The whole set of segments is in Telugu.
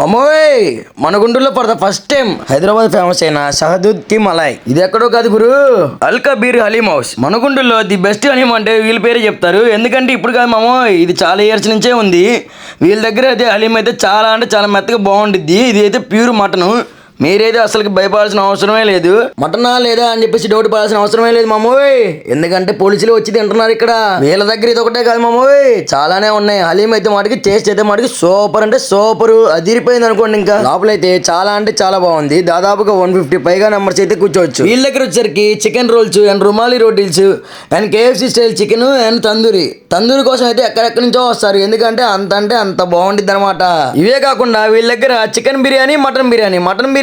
మమ్మోయ్ మన గుంటూరులో for the first time Hyderabad famous అయిన షహదూద్ కి మలాయ్. ఇది ఎక్కడో కాదు గురు, అల్ కబీర్ హలీమ్ హౌస్. మన గుంటూరులో ది బెస్ట్ హలీమ్ అంటే వీళ్ళ పేరే చెప్తారు. ఎందుకంటే ఇప్పుడు కాదు మామోయ్, ఇది చాలా ఇయర్స్ నుంచే ఉంది. వీళ్ళ దగ్గర అయితే హలీమ్ అయితే చాలా అంటే చాలా మెత్తగా బాగుండిద్ది. ఇది అయితే ప్యూర్ మటను. మీరైతే అసలుకి భయపడాల్సిన అవసరమే లేదు. మటనా లేదా అని చెప్పేసి డౌట్ పడాల్సిన అవసరమే లేదు మామోయ్. ఎందుకంటే పోలీసులు వచ్చి తింటున్నారు ఇక్కడ. వీళ్ళ దగ్గర ఇది ఒకటే కాదు మామోయ్, చాలానే ఉన్నాయి. హలీం అయితే మాటికి టేస్ట్ అయితే మాటికి సూపర్ అంటే సూపర్, అదిరిపోయింది అనుకోండి. ఇంకా లోపలైతే చాలా అంటే చాలా బాగుంది. దాదాపుగా 150 పైగా నెంబర్స్ అయితే కూర్చోవచ్చు. వీళ్ళ దగ్గర వచ్చరికి చికెన్ రోల్స్ అండ్ రుమాలి రోటీల్స్ and KFC style chicken and tandoori కోసం అయితే ఎక్కడెక్కడి నుంచో వస్తారు. ఎందుకంటే అంత బాగుండిద్ది అనమాట. ఇవే కాకుండా వీళ్ళ దగ్గర చికెన్ బిర్యానీ, మటన్ బిర్యానీ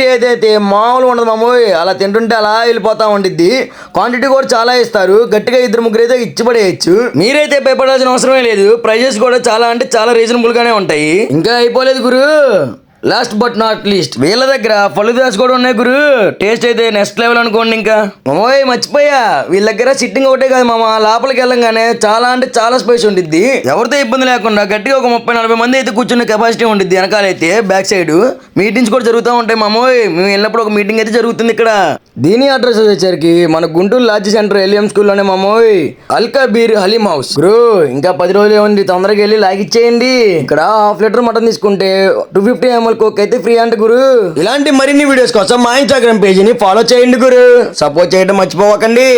అయితే మామూలు ఉండదు మామూలు. అలా తింటుంటే అలా వెళ్ళిపోతా ఉండిద్ది. క్వాంటిటీ కూడా చాలా ఇస్తారు. గట్టిగా 2-3 అయితే ఇచ్చి పడేయచ్చు. మీరైతే భయపడాల్సిన అవసరమే లేదు. ప్రైజెస్ కూడా చాలా అంటే చాలా రీజనబుల్ గానే ఉంటాయి. ఇంకా అయిపోలేదు గురు, లాస్ట్ బట్ నాట్ లీస్ట్ వీళ్ళ దగ్గర ఫలుదాస్ కూడా ఉన్నాయి గురు. టేస్ట్ అయితే నెక్స్ట్ లెవెల్ అనుకోండి. ఇంకా మామోయ్ మర్చిపోయా, వీళ్ళ దగ్గర సిట్టింగ్ ఒకటే కాదు మామ, లోపలికి వెళ్ళంగానే చాలా అంటే చాలా స్పేస్ ఉండిద్ది. ఎవరితో ఇబ్బంది లేకుండా గట్టిగా ఒక 30-40 మంది అయితే కూర్చున్న కెపాసిటీ ఉండిద్ది. వెనకాలైతే బ్యాక్ సైడ్ మీటింగ్స్ కూడా జరుగుతూ ఉంటాయి మామోయ్. మేము వెళ్ళినప్పుడు ఒక మీటింగ్ అయితే జరుగుతుంది ఇక్కడ. దీని అడ్రస్ వచ్చేసరికి మన గుంటూరు లాడ్జి సెంటర్ ఎలియం స్కూల్లోనే మామోయ్, అల్ కబీర్ హలీమ్ హౌస్. గురు ఇంకా 10 రోజులే ఉంది, తొందరగా వెళ్ళి లాగిచ్చేయండి. ఇక్కడ ½ లీటర్ మటన్ తీసుకుంటే 250 ml కోక్ అయితే ఫ్రీ అంట గురు. ఇలాంటి మరిన్ని వీడియోస్ కోసం మా ఇన్స్టాగ్రామ్ పేజీని ఫాలో చేయండి గురు. సపోర్ట్ చేయడం మర్చిపోవకండి.